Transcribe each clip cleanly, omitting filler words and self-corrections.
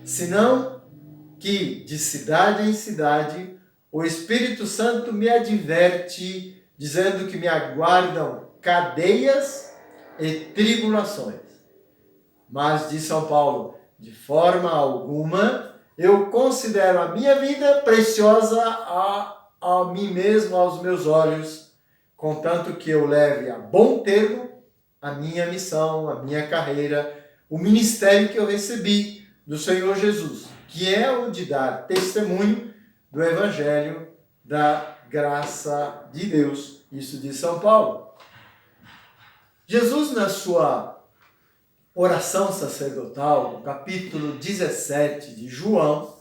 senão que de cidade em cidade o Espírito Santo me adverte, dizendo que me aguardam cadeias e tribulações. Mas, diz São Paulo, de forma alguma eu considero a minha vida preciosa a mim mesmo, aos meus olhos, contanto que eu leve a bom termo a minha missão, a minha carreira, o ministério que eu recebi do Senhor Jesus, que é o de dar testemunho do Evangelho da graça de Deus. Isso diz São Paulo. Jesus, na sua oração sacerdotal, no capítulo 17 de João,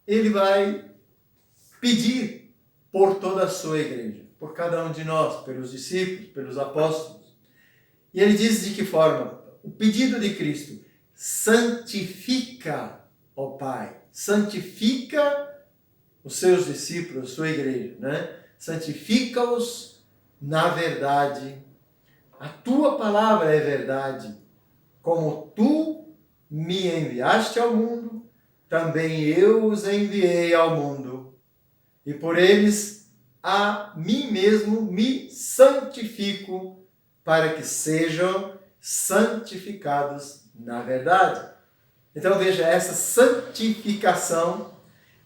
ele vai pedir por toda a sua igreja, por cada um de nós, pelos discípulos, pelos apóstolos. E ele diz de que forma? O pedido de Cristo: santifica, ó Pai, santifica os seus discípulos, a sua igreja, né? Santifica-os na verdade. A tua palavra é verdade. Como tu me enviaste ao mundo, também eu os enviei ao mundo. E por eles a mim mesmo me santifico, para que sejam santificados na verdade. Então veja, essa santificação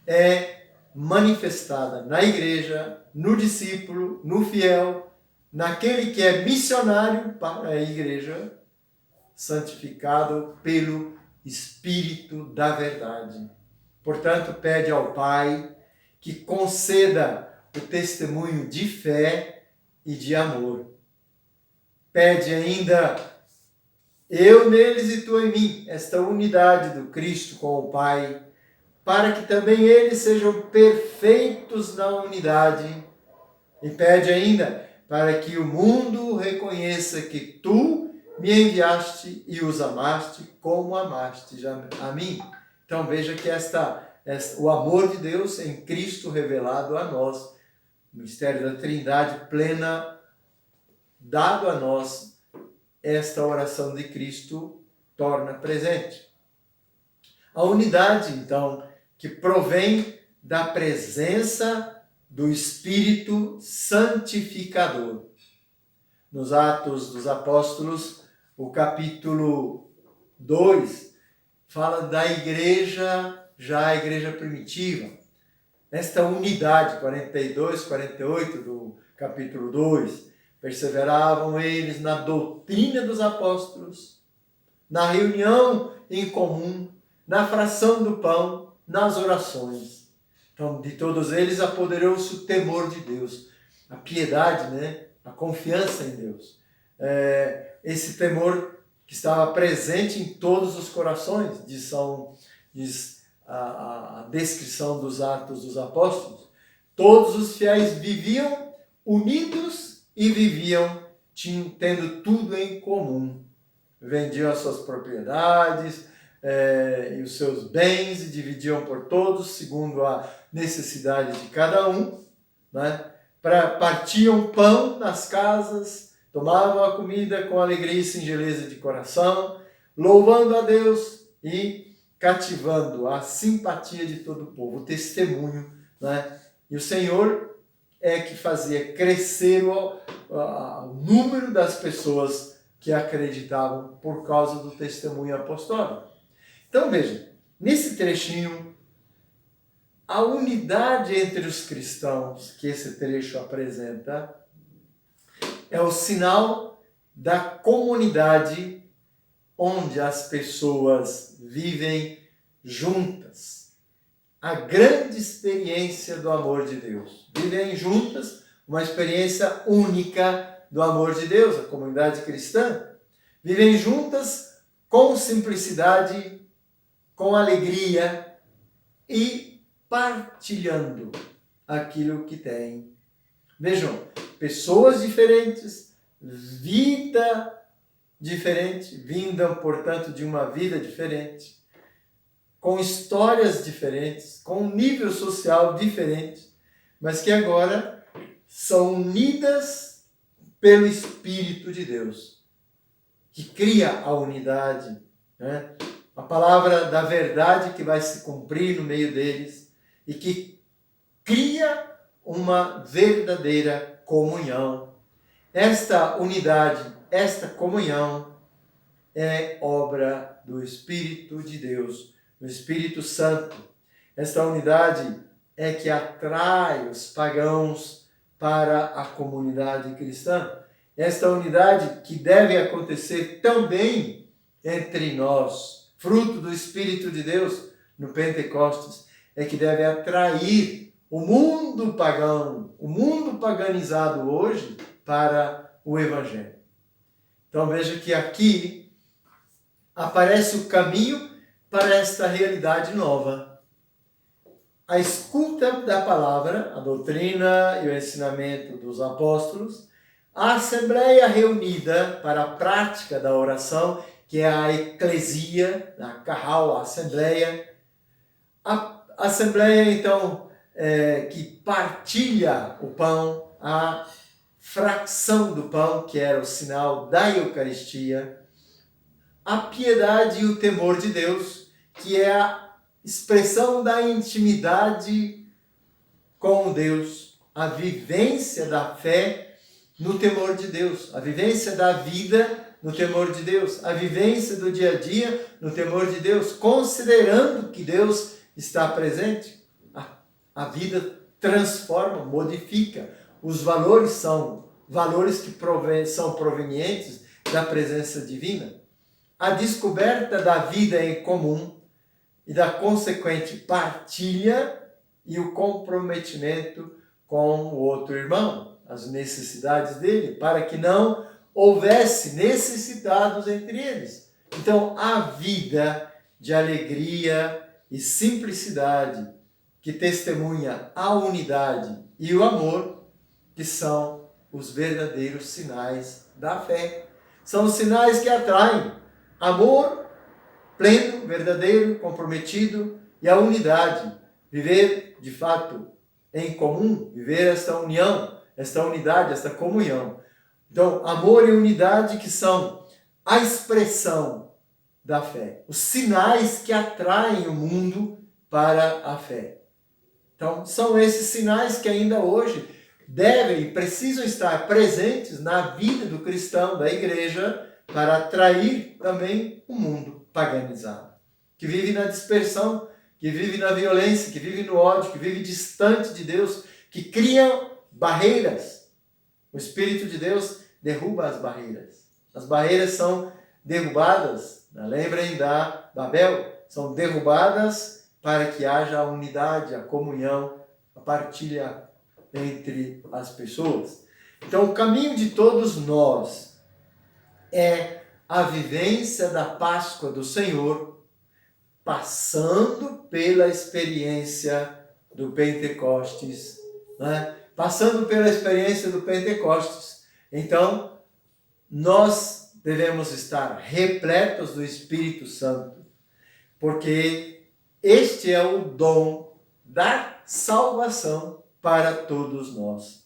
é manifestada na igreja, no discípulo, no fiel, naquele que é missionário para a igreja, santificado pelo Espírito da verdade. Portanto, pede ao Pai que conceda o testemunho de fé e de amor. Pede ainda, eu neles e tu em mim, esta unidade do Cristo com o Pai, para que também eles sejam perfeitos na unidade. E pede ainda, para que o mundo reconheça que tu me enviaste e os amaste como amaste a mim. Então veja que o amor de Deus em Cristo revelado a nós, o mistério da Trindade plena, dado a nós, esta oração de Cristo torna presente. A unidade, então, que provém da presença do Espírito Santificador. Nos Atos dos Apóstolos, o capítulo 2, fala da igreja, já a igreja primitiva. Esta unidade, 42, 48 do capítulo 2, perseveravam eles na doutrina dos apóstolos, na reunião em comum, na fração do pão, nas orações. Então, de todos eles apoderou-se o temor de Deus, a piedade, né? A confiança em Deus. Esse temor que estava presente em todos os corações, diz a descrição dos Atos dos Apóstolos. Todos os fiéis viviam unidos e viviam tendo tudo em comum. Vendiam as suas propriedades e os seus bens e dividiam por todos, segundo a necessidade de cada um, né? Partiam pão nas casas, tomavam a comida com alegria e singeleza de coração, louvando a Deus e cativando a simpatia de todo o povo, o testemunho, né? E o Senhor é que fazia crescer o número das pessoas que acreditavam por causa do testemunho apostólico. Então veja, nesse trechinho, a unidade entre os cristãos que esse trecho apresenta é o sinal da comunidade onde as pessoas vivem juntas. A grande experiência do amor de Deus. Vivem juntas, uma experiência única do amor de Deus, a comunidade cristã. Vivem juntas com simplicidade, com alegria e partilhando aquilo que têm. Vejam, pessoas diferentes, vida diferente, vinda, portanto, de uma vida diferente, com histórias diferentes, com um nível social diferente, mas que agora são unidas pelo Espírito de Deus, que cria a unidade, né? a palavra da verdade que vai se cumprir no meio deles e que cria uma verdadeira comunhão. Esta unidade, esta comunhão é obra do Espírito de Deus, do Espírito Santo. Esta unidade é que atrai os pagãos para a comunidade cristã. Esta unidade que deve acontecer também entre nós, fruto do Espírito de Deus no Pentecostes, é que deve atrair o mundo pagão, o mundo paganizado hoje para o Evangelho. Então veja que aqui aparece o caminho para esta realidade nova. A escuta da palavra, a doutrina e o ensinamento dos apóstolos, a assembleia reunida para a prática da oração, que é a eclesia, a carral, a assembleia. A assembleia, então, que partilha o pão, a fração do pão, que era o sinal da Eucaristia, a piedade e o temor de Deus, que é a expressão da intimidade com Deus, a vivência da fé no temor de Deus, a vivência da vida no temor de Deus, a vivência do dia a dia no temor de Deus, considerando que Deus está presente. A vida transforma, modifica. Os valores são valores que são provenientes da presença divina. A descoberta da vida em comum e da consequente partilha e o comprometimento com o outro irmão, as necessidades dele, para que não houvesse necessitados entre eles. Então, a vida de alegria e simplicidade que testemunha a unidade e o amor, que são os verdadeiros sinais da fé. São os sinais que atraem amor pleno, verdadeiro, comprometido e a unidade. Viver, de fato, em comum, viver esta união, esta unidade, esta comunhão. Então, amor e unidade que são a expressão da fé, os sinais que atraem o mundo para a fé. Então, são esses sinais que ainda hoje devem e precisam estar presentes na vida do cristão, da igreja, para atrair também o mundo paganizado, que vive na dispersão, que vive na violência, que vive no ódio, que vive distante de Deus, que cria barreiras. O Espírito de Deus derruba as barreiras. As barreiras são derrubadas, lembrem da Babel, são derrubadas para que haja a unidade, a comunhão, a partilha entre as pessoas. Então, o caminho de todos nós é a vivência da Páscoa do Senhor, passando pela experiência do Pentecostes, né? Passando pela experiência do Pentecostes. Então, nós devemos estar repletos do Espírito Santo, porque este é o dom da salvação para todos nós.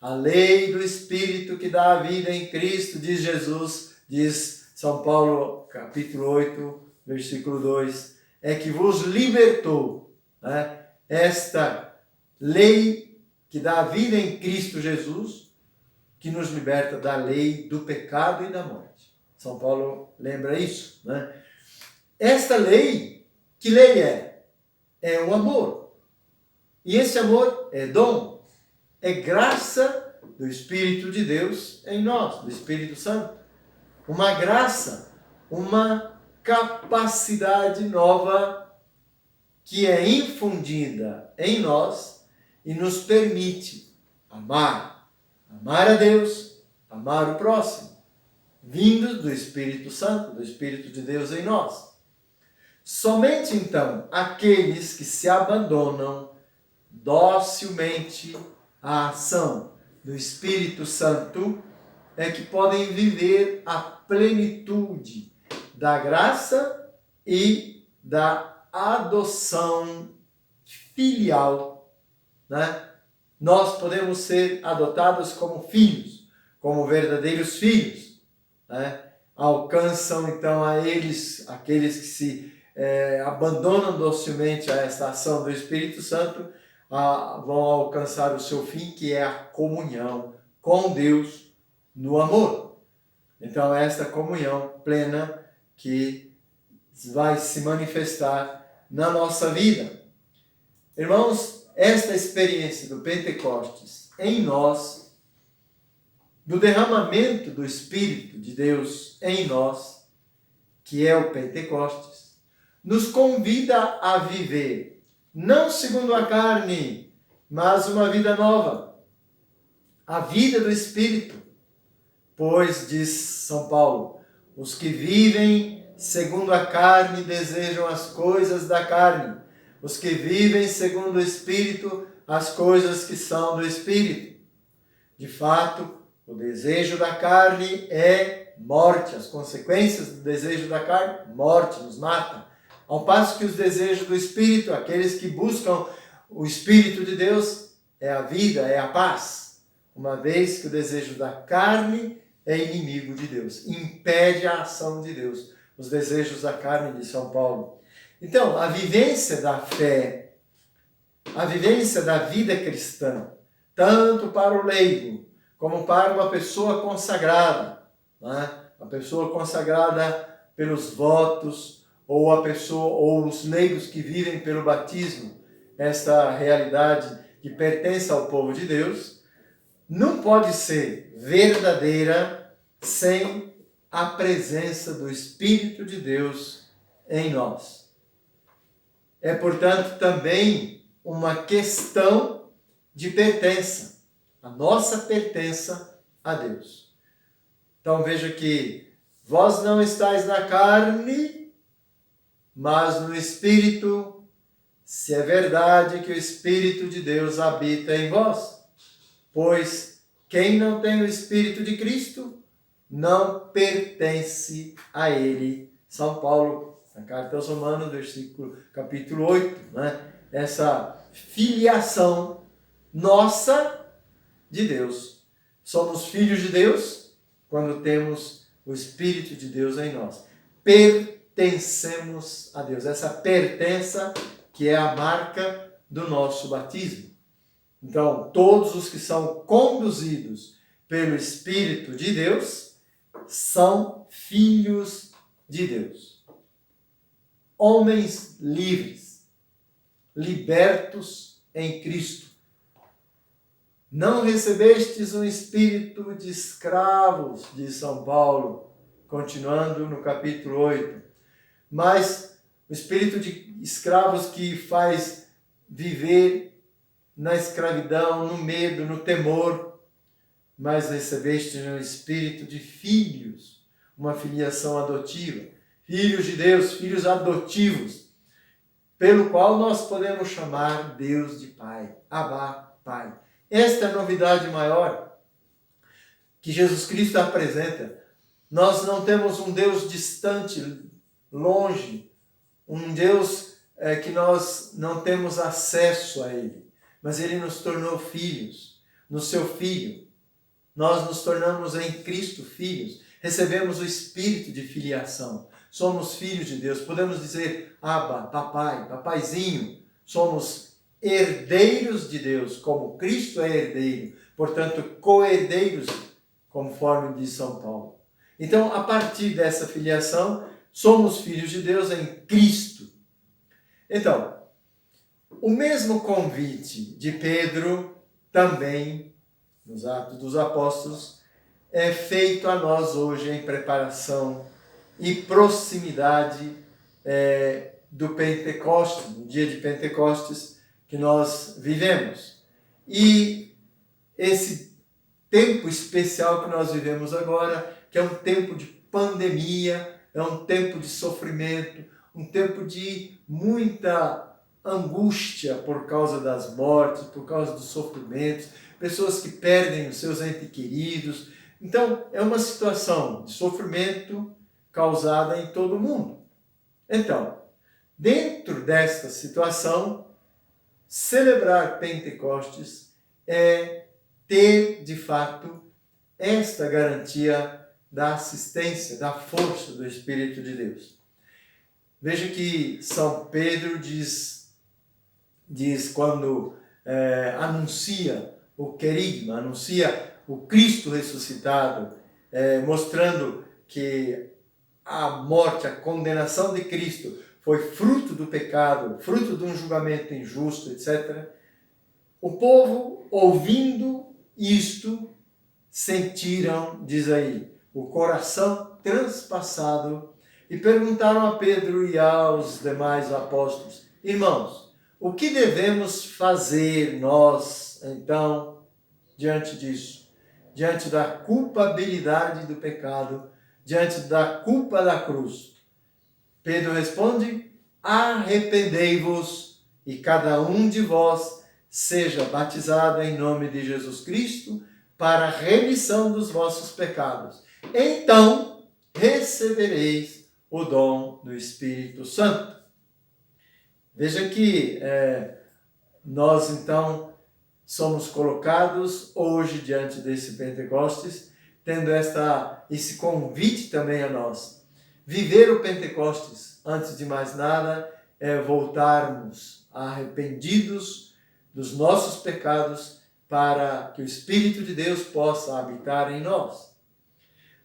A lei do Espírito que dá a vida em Cristo, diz Jesus, diz São Paulo, capítulo 8, versículo 2, é que vos libertou, né? Esta lei que dá a vida em Cristo Jesus, que nos liberta da lei do pecado e da morte. São Paulo lembra isso, né? Esta lei, que lei é? É o amor. E esse amor é dom, é graça do Espírito de Deus em nós, do Espírito Santo. Uma graça, uma capacidade nova que é infundida em nós e nos permite amar a Deus, amar o próximo, vindo do Espírito Santo, do Espírito de Deus em nós. Somente então aqueles que se abandonam docilmente à ação do Espírito Santo é que podem viver a plenitude da graça e da adoção filial, né? Nós podemos ser adotados como filhos, como verdadeiros filhos, né? alcançam então a eles, aqueles que se abandonam docilmente a esta ação do Espírito Santo, vão alcançar o seu fim, que é a comunhão com Deus no amor. Então, esta comunhão plena que vai se manifestar na nossa vida. Irmãos, esta experiência do Pentecostes em nós, do derramamento do Espírito de Deus em nós, que é o Pentecostes, nos convida a viver, não segundo a carne, mas uma vida nova, a vida do Espírito. Pois, diz São Paulo, os que vivem segundo a carne desejam as coisas da carne, os que vivem segundo o Espírito, as coisas que são do Espírito. De fato, o desejo da carne é morte, as consequências do desejo da carne, morte, nos mata. Ao passo que os desejos do Espírito, aqueles que buscam o Espírito de Deus, é a vida, é a paz. Uma vez que o desejo da carne é inimigo de Deus, impede a ação de Deus, os desejos da carne, de São Paulo. Então, a vivência da fé, a vivência da vida cristã, tanto para o leigo, como para uma pessoa consagrada, né? A pessoa consagrada pelos votos, ou a pessoa, ou os leigos que vivem pelo batismo, esta realidade que pertence ao povo de Deus, não pode ser verdadeira sem a presença do Espírito de Deus em nós. É, portanto, também uma questão de pertença, a nossa pertença a Deus. Então veja que vós não estáis na carne, mas no Espírito, se é verdade que o Espírito de Deus habita em vós. Pois quem não tem o Espírito de Cristo não pertence a Ele. São Paulo, na carta aos Romanos, capítulo 8, né? Essa filiação nossa de Deus. Somos filhos de Deus quando temos o Espírito de Deus em nós. Pertencemos a Deus. Essa pertença que é a marca do nosso batismo. Então, todos os que são conduzidos pelo Espírito de Deus são filhos de Deus. Homens livres, libertos em Cristo. Não recebestes um espírito de escravos, diz São Paulo, continuando no capítulo 8, mas o espírito de escravos que faz viver na escravidão, no medo, no temor, mas recebeste um espírito de filhos, uma filiação adotiva, filhos de Deus, filhos adotivos, pelo qual nós podemos chamar Deus de Pai, Abba, Pai. Esta é a novidade maior que Jesus Cristo apresenta. Nós não temos um Deus distante, longe, um Deus que nós não temos acesso a Ele. Mas Ele nos tornou filhos, no seu Filho. Nós nos tornamos em Cristo filhos, recebemos o espírito de filiação. Somos filhos de Deus, podemos dizer, Abba, papai, papaizinho. Somos herdeiros de Deus, como Cristo é herdeiro. Portanto, co-herdeiros, conforme diz São Paulo. Então, a partir dessa filiação, somos filhos de Deus em Cristo. Então, o mesmo convite de Pedro, também, nos Atos dos Apóstolos, é feito a nós hoje em preparação e proximidade do Pentecostes, no dia de Pentecostes que nós vivemos. E esse tempo especial que nós vivemos agora, que é um tempo de pandemia, é um tempo de sofrimento, um tempo de muita angústia por causa das mortes, por causa dos sofrimentos, pessoas que perdem os seus entes queridos. Então, é uma situação de sofrimento causada em todo o mundo. Então, dentro desta situação, celebrar Pentecostes é ter, de fato, esta garantia da assistência, da força do Espírito de Deus. Veja que São Pedro diz quando anuncia o querigma, anuncia o Cristo ressuscitado, mostrando que a morte, a condenação de Cristo foi fruto do pecado, fruto de um julgamento injusto, etc. O povo, ouvindo isto, sentiram, diz aí, o coração transpassado e perguntaram a Pedro e aos demais apóstolos: irmãos, o que devemos fazer nós, então, diante disso? Diante da culpabilidade do pecado, diante da culpa da cruz? Pedro responde: arrependei-vos e cada um de vós seja batizado em nome de Jesus Cristo para a remissão dos vossos pecados. Então recebereis o dom do Espírito Santo. Veja que nós então somos colocados hoje diante desse Pentecostes, tendo esse convite também a nós. Viver o Pentecostes, antes de mais nada, é voltarmos arrependidos dos nossos pecados para que o Espírito de Deus possa habitar em nós.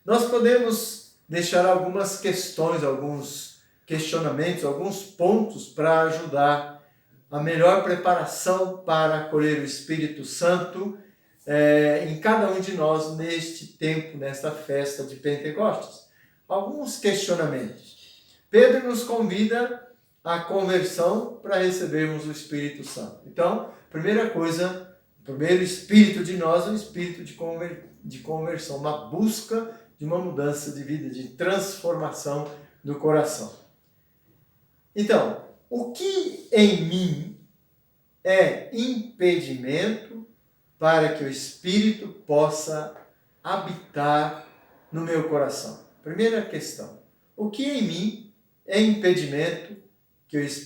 Nós podemos deixar algumas questões, alguns questionamentos, alguns pontos para ajudar a melhor preparação para acolher o Espírito Santo em cada um de nós neste tempo, nesta festa de Pentecostes. Alguns questionamentos. Pedro nos convida à conversão para recebermos o Espírito Santo. Então, primeira coisa, o primeiro espírito de nós é o espírito de conversão, uma busca de uma mudança de vida, de transformação do coração. Então, o que em mim é impedimento para que o Espírito possa habitar no meu coração? Primeira questão. O que em mim é impedimento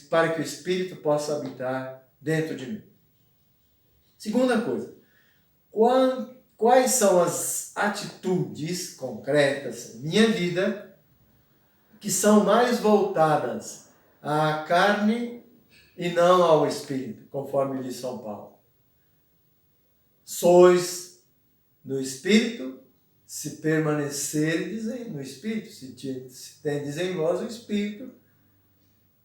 para que o Espírito possa habitar dentro de mim? Segunda coisa. Quais são as atitudes concretas em minha vida que são mais voltadas à carne e não ao Espírito, conforme diz São Paulo? Sois no Espírito, se permanecerdes no Espírito, se tendes em vós o Espírito,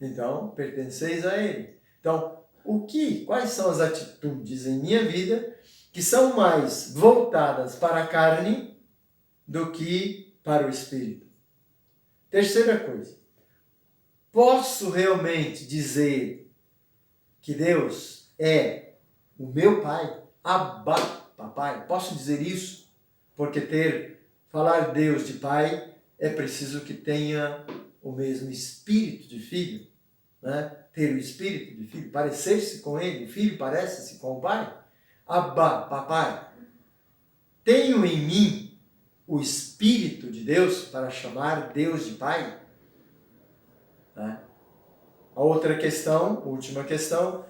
então pertenceis a Ele. Então, quais são as atitudes em minha vida que são mais voltadas para a carne do que para o Espírito? Terceira coisa, posso realmente dizer que Deus é o meu Pai? Abba, papai. Posso dizer isso? Porque falar Deus de Pai é preciso que tenha o mesmo espírito de filho, né? Ter o espírito de filho, parecer-se com ele. O filho parece-se com o pai. Abba, papai. Tenho em mim o Espírito de Deus para chamar Deus de Pai? Né? A outra questão, última questão,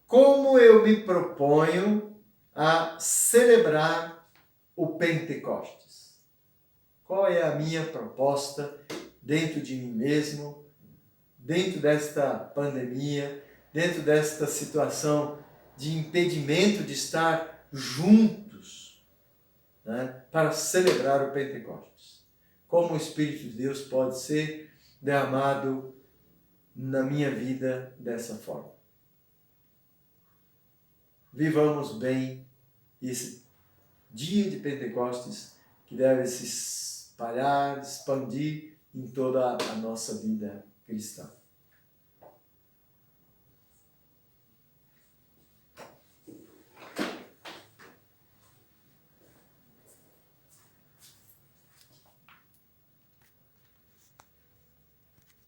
como eu me proponho a celebrar o Pentecostes? Qual é a minha proposta dentro de mim mesmo, dentro desta pandemia, dentro desta situação de impedimento de estar juntos, né, para celebrar o Pentecostes? Como o Espírito de Deus pode ser derramado na minha vida dessa forma? Vivamos bem esse dia de Pentecostes que deve se espalhar, expandir em toda a nossa vida cristã.